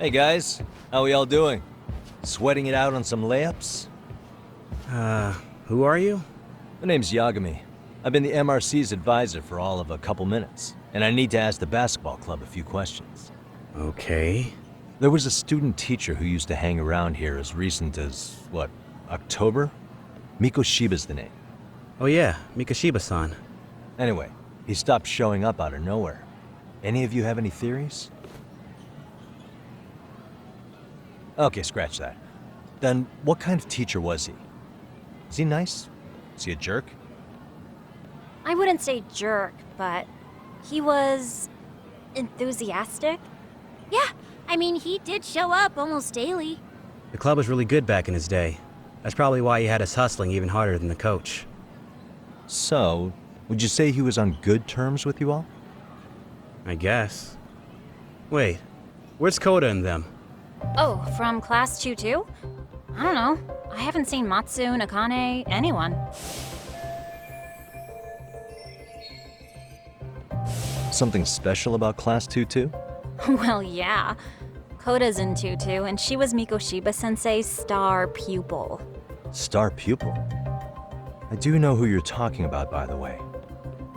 Hey guys, how we all doing? Sweating it out on some layups? Who are you? My name's Yagami. I've been the MRC's advisor for all of a couple minutes, and I need to ask the basketball club a few questions. Okay. There was a student teacher who used to hang around here as recent as, October? Miko Shiba's the name. Oh yeah, Mikashiba-san. Anyway, he stopped showing up out of nowhere. Any of you have any theories? Okay, scratch that. Then, what kind of teacher was he? Is he nice? Is he a jerk? I wouldn't say jerk, but he was enthusiastic. Yeah, I mean, he did show up almost daily. The club was really good back in his day. That's probably why he had us hustling even harder than the coach. So, would you say he was on good terms with you all? I guess. Wait, where's Koda and them? Oh, from class 2-2? I don't know. I haven't seen Matsu, Nakane, anyone. Something special about Class 2-2? Well, yeah. Koda's in 2-2, and she was Miko Shiba-sensei's star pupil. Star pupil? I do know who you're talking about, by the way.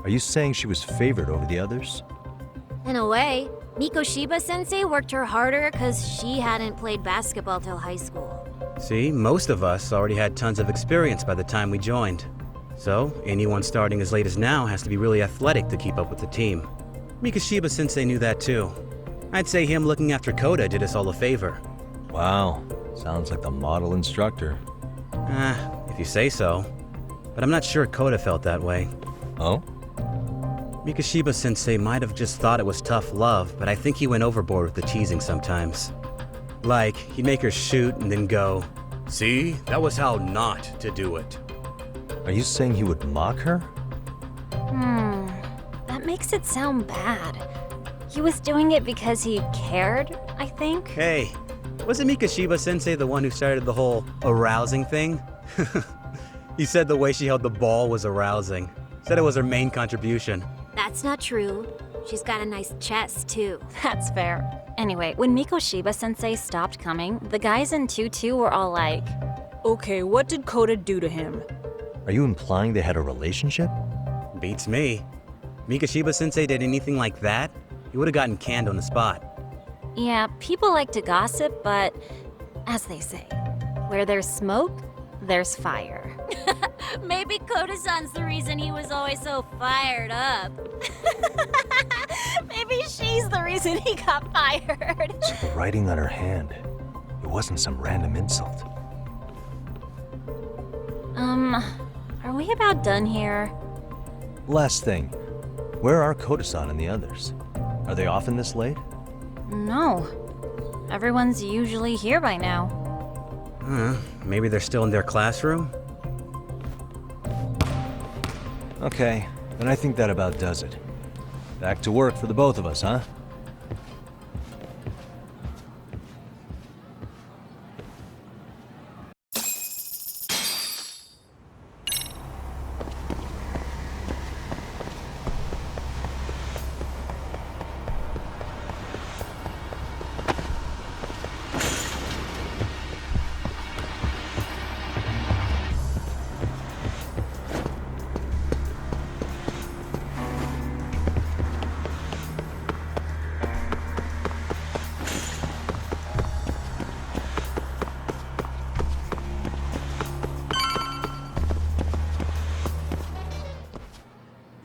Are you saying she was favored over the others? In a way, Miko Shiba-sensei worked her harder because she hadn't played basketball till high school. See, most of us already had tons of experience by the time we joined. So, anyone starting as late as now has to be really athletic to keep up with the team. Mikashiba-sensei knew that too. I'd say him looking after Koda did us all a favor. Wow, sounds like the model instructor. If you say so. But I'm not sure Koda felt that way. Oh? Mikashiba-sensei might have just thought it was tough love, but I think he went overboard with the teasing sometimes. Like, he'd make her shoot and then go, "See, that was how not to do it." Are you saying he would mock her? That makes it sound bad. He was doing it because he cared, I think. Hey, wasn't Mikashiba-sensei the one who started the whole arousing thing? He said the way she held the ball was arousing. Said it was her main contribution. That's not true. She's got a nice chest, too. That's fair. Anyway, when Miko Shiba-sensei stopped coming, the guys in 2-2 were all like, Okay, what did Koda do to him? Are you implying they had a relationship? Beats me. Mikashiba-sensei did anything like that, he would have gotten canned on the spot. yeah, people like to gossip, but as they say, where there's smoke, there's fire. Maybe Koda-san's the reason he was always so fired up. Maybe she's the reason he got fired. It's the writing on her hand. It wasn't some random insult. Are we about done here? Last thing, where are Koda-san and the others? Are they often this late? No. Everyone's usually here by now. Maybe they're still in their classroom? Okay, then I think that about does it. Back to work for the both of us, huh?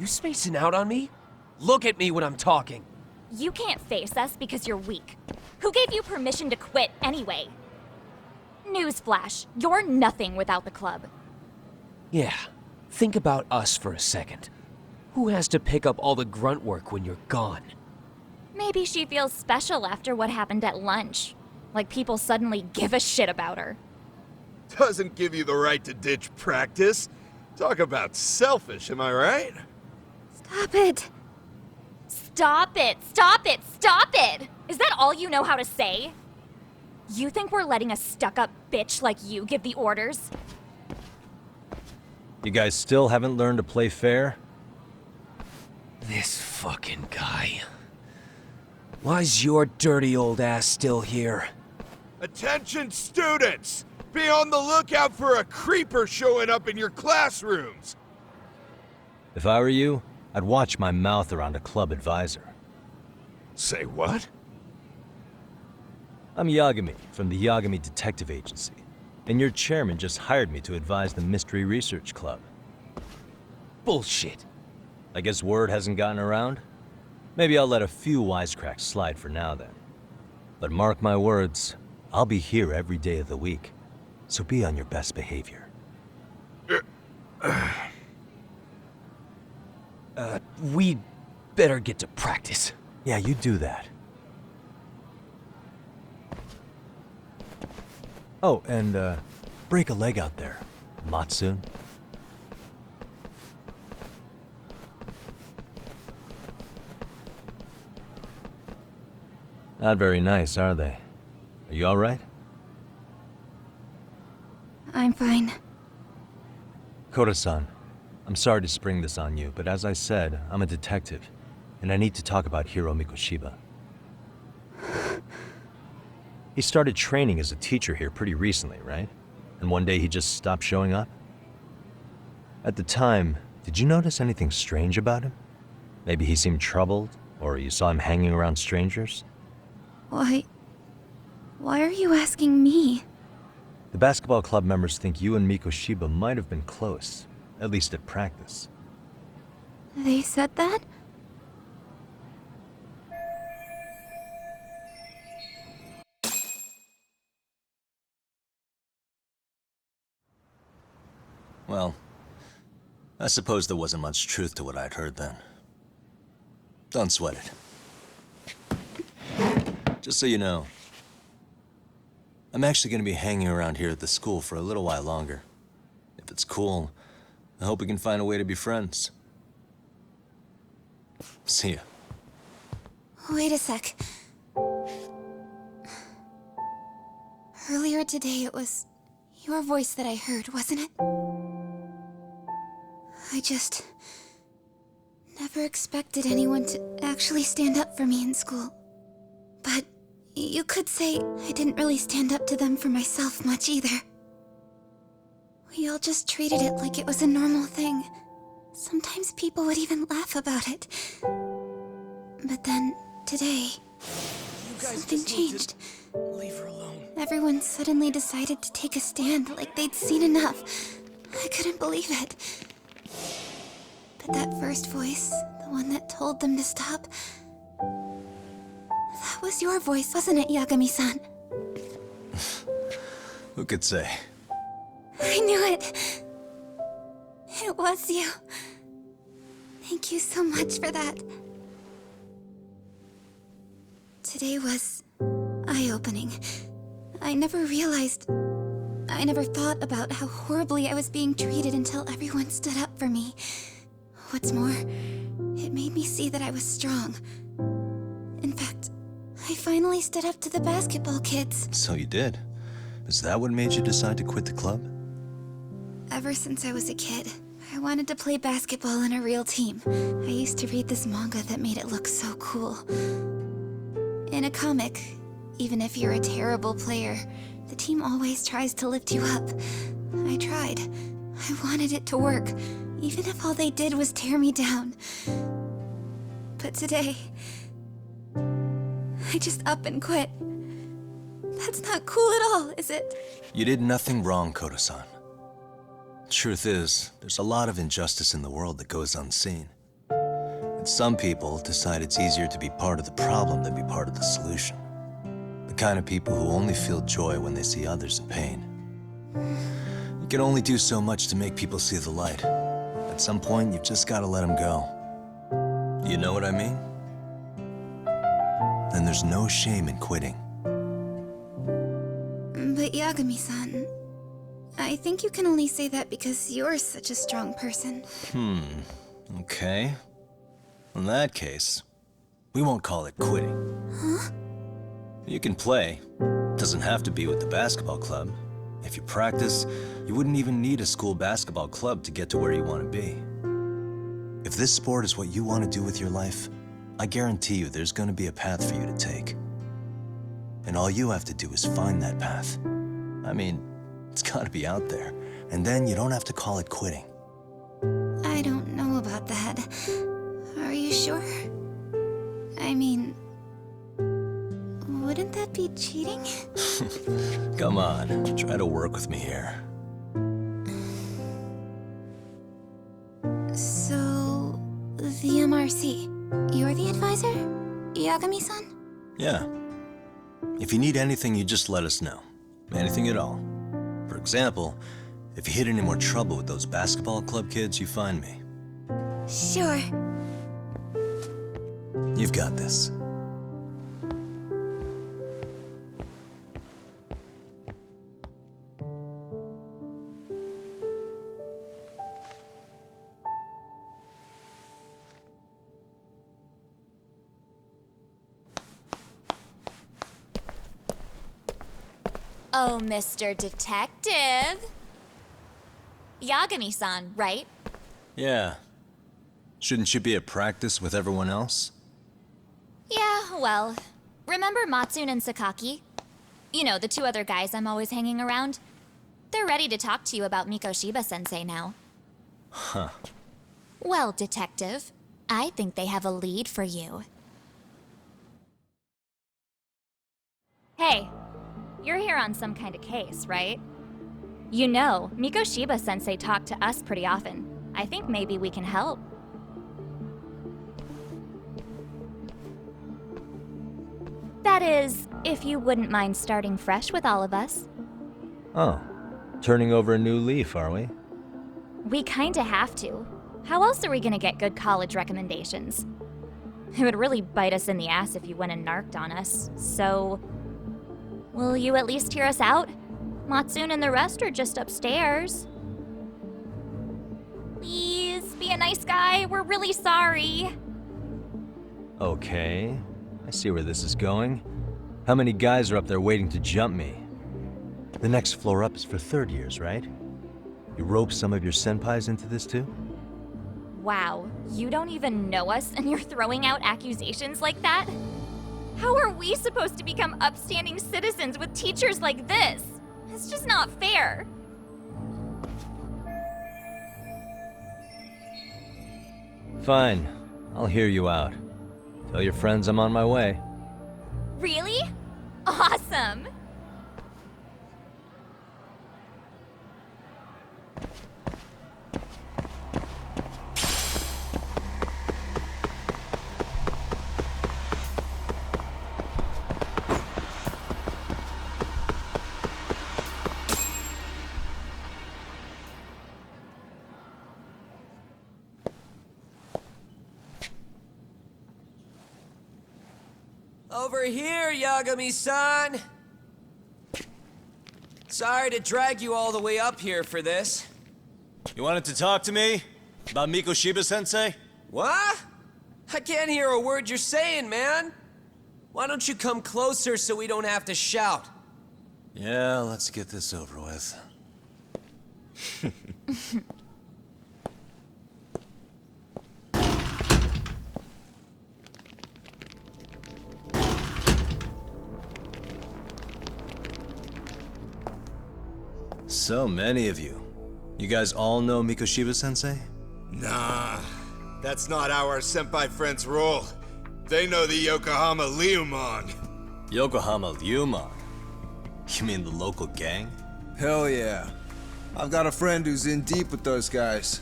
You spacing out on me? Look at me when I'm talking. You can't face us because you're weak. Who gave you permission to quit anyway? Newsflash, you're nothing without the club. Yeah, think about us for a second. Who has to pick up all the grunt work when you're gone? Maybe she feels special after what happened at lunch. Like people suddenly give a shit about her. Doesn't give you the right to ditch practice. Talk about selfish, am I right? Stop it. Stop it! Stop it! Stop it! Is that all you know how to say? You think we're letting a stuck-up bitch like you give the orders? You guys still haven't learned to play fair? This fucking guy. Why's your dirty old ass still here? Attention students! Be on the lookout for a creeper showing up in your classrooms! If I were you, I'd watch my mouth around a club advisor. Say what? I'm Yagami from the Yagami Detective Agency, and your chairman just hired me to advise the Mystery Research Club. Bullshit. I guess word hasn't gotten around? Maybe I'll let a few wisecracks slide for now then. But mark my words, I'll be here every day of the week, so be on your best behavior. We'd better get to practice. Yeah, you do that. Oh, and break a leg out there. Not soon. Not very nice, are they? Are you alright? I'm fine. Koda-san, I'm sorry to spring this on you, but as I said, I'm a detective, and I need to talk about Hiro Mikoshiba. He started training as a teacher here pretty recently, right? And one day he just stopped showing up? At the time, did you notice anything strange about him? Maybe he seemed troubled, or you saw him hanging around strangers? Why are you asking me? The basketball club members think you and Mikoshiba might have been close, at least at practice. They said that? Well, I suppose there wasn't much truth to what I'd heard then. Don't sweat it. Just so you know, I'm actually going to be hanging around here at the school for a little while longer. If it's cool, I hope we can find a way to be friends. See ya. Wait a sec. Earlier today, it was your voice that I heard, wasn't it? I just never expected anyone to actually stand up for me in school. But you could say I didn't really stand up to them for myself much either. We all just treated it like it was a normal thing. Sometimes people would even laugh about it. But then, today, something changed. Leave her alone. Everyone suddenly decided to take a stand like they'd seen enough. I couldn't believe it. But that first voice, the one that told them to stop, that was your voice, wasn't it, Yagami-san? Who could say? I knew it. It was you. Thank you so much for that. Today was eye-opening. I never thought about how horribly I was being treated until everyone stood up for me. What's more, it made me see that I was strong. In fact, I finally stood up to the basketball kids. So you did. Is that what made you decide to quit the club? Ever since I was a kid, I wanted to play basketball in a real team. I used to read this manga that made it look so cool. In a comic, even if you're a terrible player, the team always tries to lift you up. I tried. I wanted it to work, even if all they did was tear me down. But today, I just up and quit. That's not cool at all, is it? You did nothing wrong, Koda-san. Truth is, there's a lot of injustice in the world that goes unseen. And some people decide it's easier to be part of the problem than be part of the solution. The kind of people who only feel joy when they see others in pain. You can only do so much to make people see the light. At some point, you've just got to let them go. You know what I mean? Then there's no shame in quitting. But Yagami-san, I think you can only say that because you're such a strong person. Okay. In that case, we won't call it quitting. Huh? You can play. Doesn't have to be with the basketball club. If you practice, you wouldn't even need a school basketball club to get to where you want to be. If this sport is what you want to do with your life, I guarantee you there's gonna be a path for you to take. And all you have to do is find that path. I mean, it's gotta be out there. And then you don't have to call it quitting. I don't know about that. Are you sure? I mean, wouldn't that be cheating? Come on, try to work with me here. So, the MRC. You're the advisor? Yagami-san? Yeah. If you need anything, you just let us know. Anything at all. For example, if you hit any more trouble with those basketball club kids, you find me. Sure. You've got this. Oh, Mr. Detective. Yagami-san, right? Yeah. Shouldn't you be at practice with everyone else? Yeah, well, remember Matsune and Sakaki? You know, the two other guys I'm always hanging around? They're ready to talk to you about Mikoshiba-sensei now. Huh. Well, Detective, I think they have a lead for you. Hey, you're here on some kind of case, right? You know, Mikoshiba-sensei talked to us pretty often. I think maybe we can help. That is, if you wouldn't mind starting fresh with all of us. Oh, turning over a new leaf, are we? We kinda have to. How else are we gonna get good college recommendations? It would really bite us in the ass if you went and narked on us, so... Will you at least hear us out? Matsune and the rest are just upstairs. Please, be a nice guy. We're really sorry. Okay, I see where this is going. How many guys are up there waiting to jump me? The next floor up is for third years, right? You rope some of your senpais into this too? Wow, you don't even know us and you're throwing out accusations like that? How are we supposed to become upstanding citizens with teachers like this? It's just not fair. Fine, I'll hear you out. Tell your friends I'm on my way. Really? Awesome! Over here, Yagami-san! Sorry to drag you all the way up here for this. You wanted to talk to me? About Mikoshiba-sensei? What? I can't hear a word you're saying, man. Why don't you come closer so we don't have to shout? Yeah, let's get this over with. So many of you. You guys all know Mikoshiba-sensei? Nah, that's not how our senpai friends roll. They know the Yokohama Liumon. Yokohama Liumon? You mean the local gang? Hell yeah. I've got a friend who's in deep with those guys.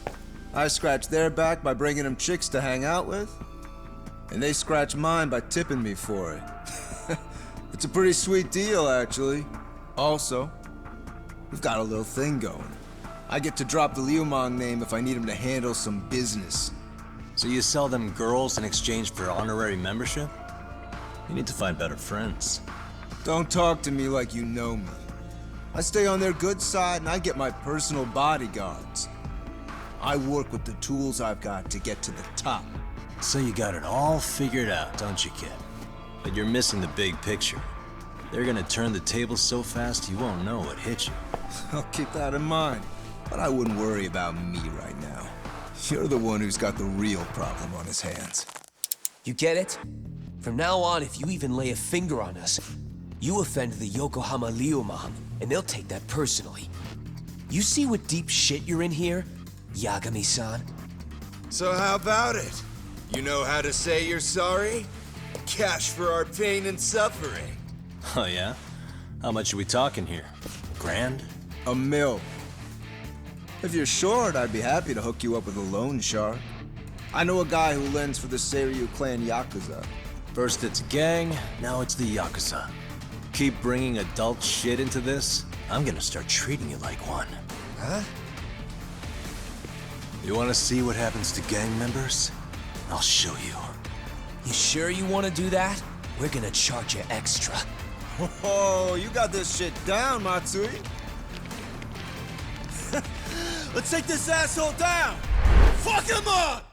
I scratch their back by bringing them chicks to hang out with, and they scratch mine by tipping me for it. It's a pretty sweet deal, actually. Also, we've got a little thing going. I get to drop the Liumon name if I need him to handle some business. So you sell them girls in exchange for honorary membership? You need to find better friends. Don't talk to me like you know me. I stay on their good side and I get my personal bodyguards. I work with the tools I've got to get to the top. So you got it all figured out, don't you, kid? But you're missing the big picture. They're gonna turn the tables so fast you won't know what hit you. I'll keep that in mind. But I wouldn't worry about me right now. You're the one who's got the real problem on his hands. You get it? From now on, if you even lay a finger on us, you offend the Yokohama Ryuman, and they'll take that personally. You see what deep shit you're in here, Yagami-san? So how about it? You know how to say you're sorry? Cash for our pain and suffering. Oh, yeah? How much are we talking here? Grand? $1 million. If you're short, I'd be happy to hook you up with a loan shark. I know a guy who lends for the Seiryu clan Yakuza. First it's gang, now it's the Yakuza. Keep bringing adult shit into this, I'm gonna start treating you like one. Huh? You wanna see what happens to gang members? I'll show you. You sure you want to do that? We're gonna charge you extra. Oh, you got this shit down, Matsui. Let's take this asshole down! Fuck him up!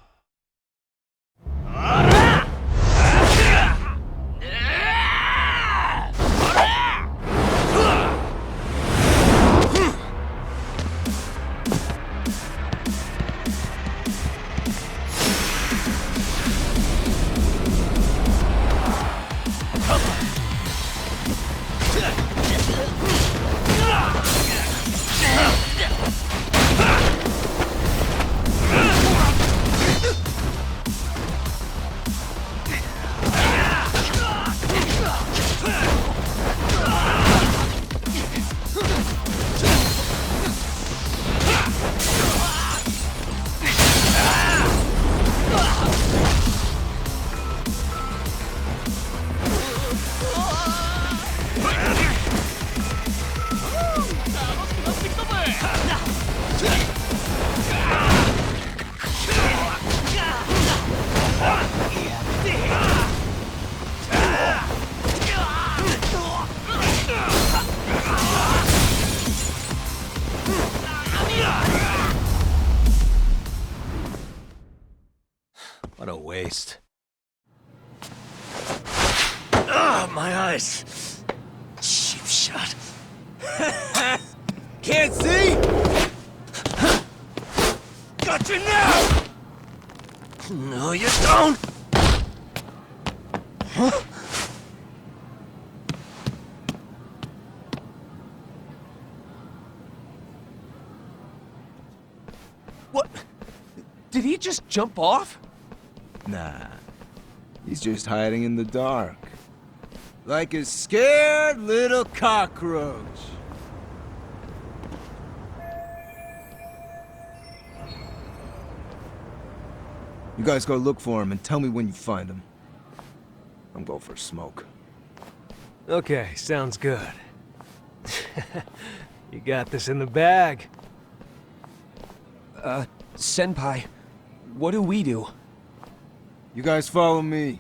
What a waste. Ah, my eyes! Cheap shot. Can't see? Got you now! No, you don't! What? Did he just jump off? Nah, he's just hiding in the dark. Like a scared little cockroach. You guys go look for him and tell me when you find him. I'm going for a smoke. Okay, sounds good. You got this in the bag. Senpai, what do we do? You guys follow me.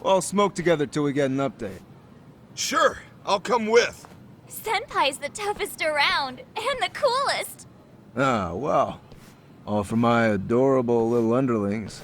We'll all smoke together till we get an update. Sure, I'll come with. Senpai's the toughest around, and the coolest. Ah, well. All for my adorable little underlings.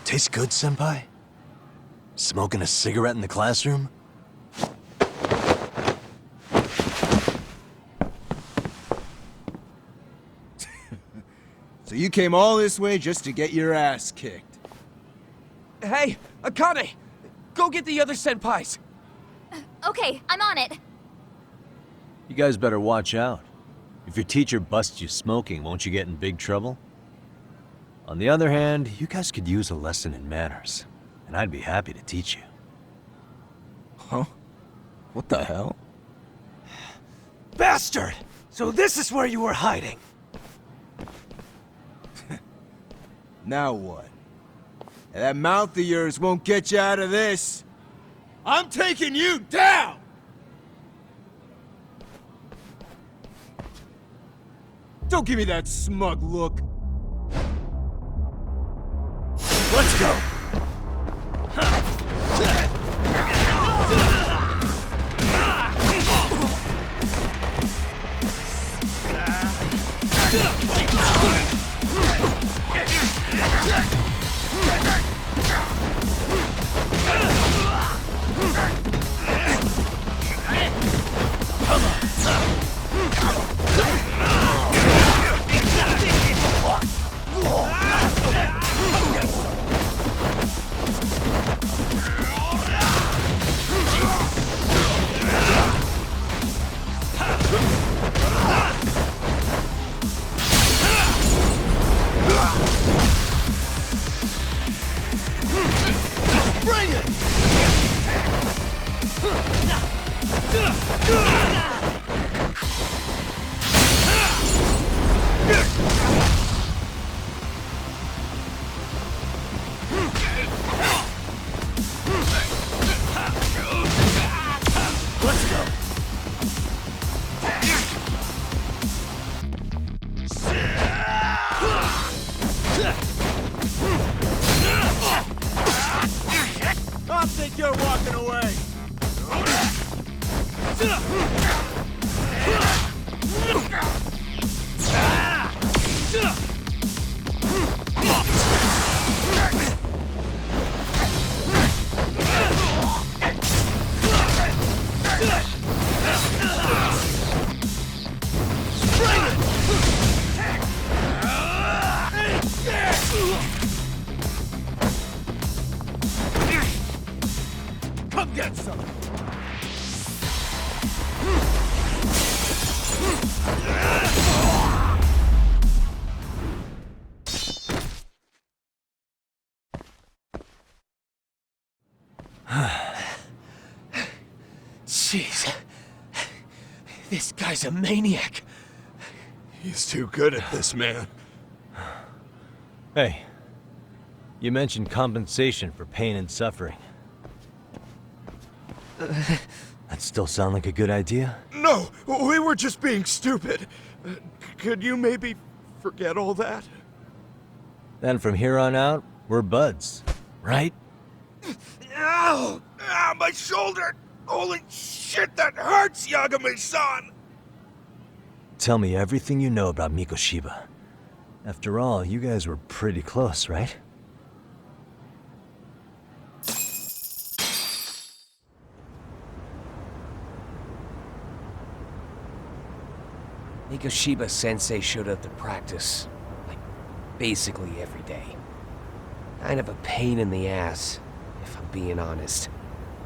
Tastes good, Senpai? Smoking a cigarette in the classroom? So you came all this way just to get your ass kicked? Hey, Akane! Go get the other senpais! Okay, I'm on it. You guys better watch out. If your teacher busts you smoking, won't you get in big trouble? On the other hand, you guys could use a lesson in manners, and I'd be happy to teach you. Huh? What the hell? Bastard! So this is where you were hiding. Now what? And that mouth of yours won't get you out of this. I'm taking you down! Don't give me that smug look. Let's go. I think you're walking away. Come get some. Jeez. This guy's a maniac. He's too good at this, man. Hey, you mentioned compensation for pain and suffering. That still sound like a good idea? No, we were just being stupid. Could you maybe forget all that? Then from here on out, we're buds, right? Ow! Ah, my shoulder! Holy shit, that hurts, Yagami-san! Tell me everything you know about Mikoshiba. After all, you guys were pretty close, right? Mikoshiba Sensei showed up to practice, like, basically every day. Kind of a pain in the ass, if I'm being honest.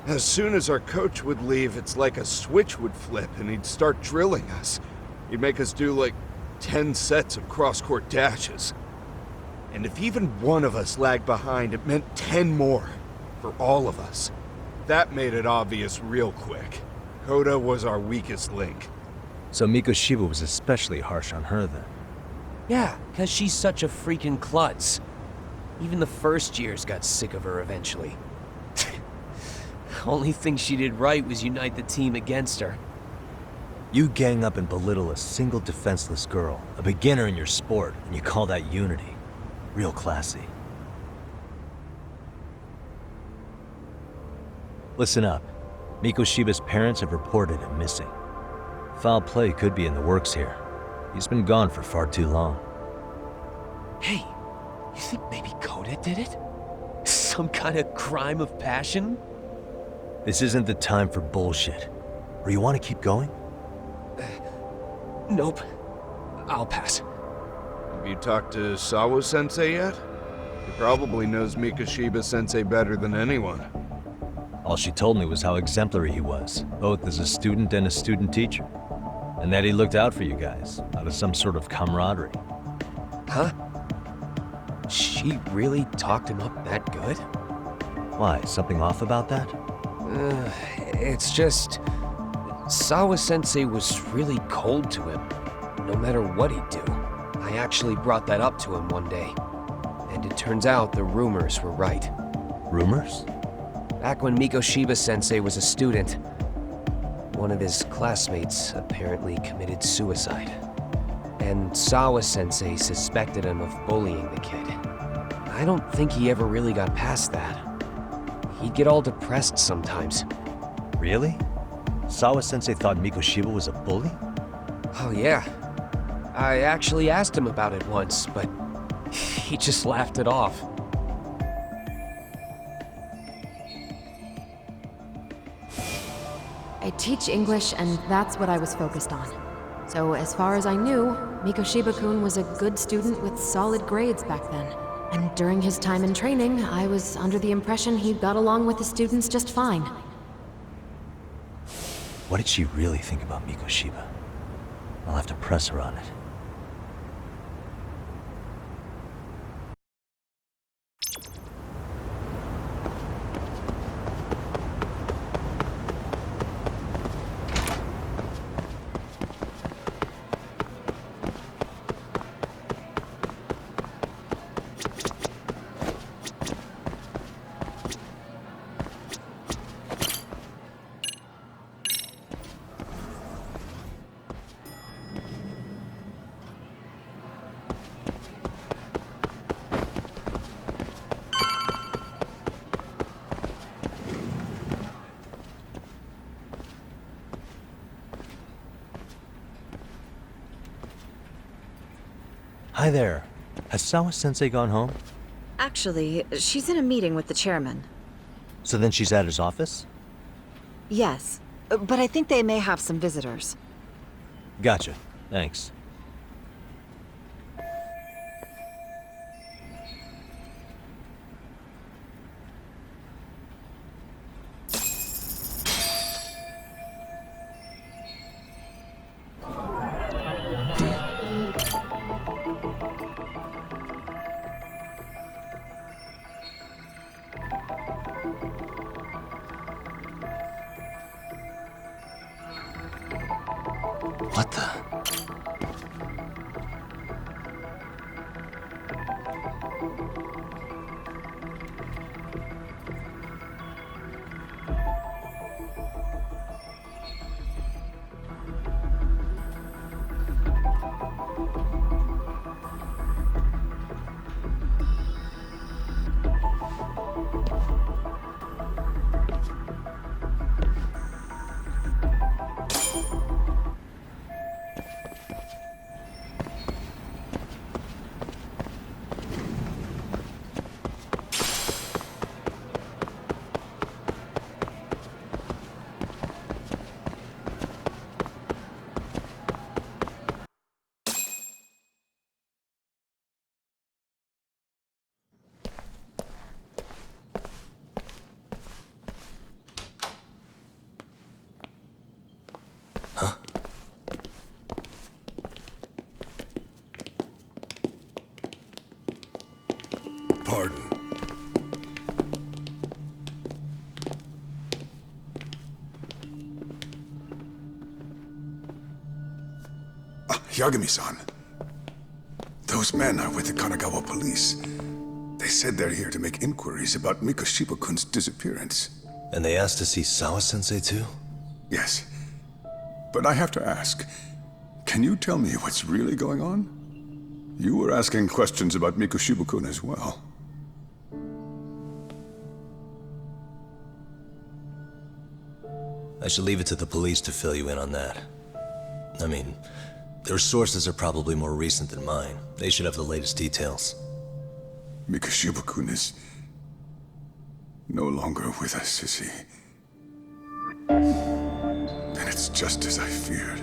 As soon as our coach would leave, it's like a switch would flip and he'd start drilling us. He'd make us do like 10 sets of cross-court dashes. And if even one of us lagged behind, it meant 10 more. For all of us. That made it obvious real quick. Koda was our weakest link. So Mikoshiba was especially harsh on her then. Yeah, because she's such a freaking klutz. Even the first years got sick of her eventually. Only thing she did right was unite the team against her. You gang up and belittle a single defenseless girl, a beginner in your sport, and you call that unity. Real classy. Listen up. Mikoshiba's parents have reported him missing. Foul play could be in the works here. He's been gone for far too long. Hey, you think maybe Koda did it? some kind of crime of passion? This isn't the time for bullshit. Or you want to keep going? Nope. I'll pass. Have you talked to Sawa-sensei yet? He probably knows Mikoshiba-sensei better than anyone. All she told me was how exemplary he was, both as a student and a student teacher. And that he looked out for you guys, out of some sort of camaraderie. Huh? She really talked him up that good? Why, something off about that? It's just... Sawa-sensei was really cold to him, no matter what he'd do. I actually brought that up to him one day. And it turns out the rumors were right. Rumors? Back when Mikoshiba-sensei was a student, one of his classmates apparently committed suicide. And Sawa-sensei suspected him of bullying the kid. I don't think he ever really got past that. He'd get all depressed sometimes. Really? Sawa-sensei thought Mikoshiba was a bully? Oh yeah. I actually asked him about it once, but he just laughed it off. I teach English, and that's what I was focused on. So as far as I knew, Mikoshiba-kun was a good student with solid grades back then. And during his time in training, I was under the impression he got along with the students just fine. What did she really think about Mikoshiba? I'll have to press her on it. Hi there. Has Sawa-sensei gone home? Actually, she's in a meeting with the chairman. So then she's at his office? Yes, but I think they may have some visitors. Gotcha. Thanks. What the? Pardon. Yagami-san. Those men are with the Kanagawa police. They said they're here to make inquiries about Mikoshiba-kun's disappearance. And they asked to see Sawa-sensei too? Yes. But I have to ask, can you tell me what's really going on? You were asking questions about Mikoshiba-kun as well. I should leave it to the police to fill you in on that. I mean, their sources are probably more recent than mine. They should have the latest details. Mikoshiba-kun no longer with us, is he? Then it's just as I feared.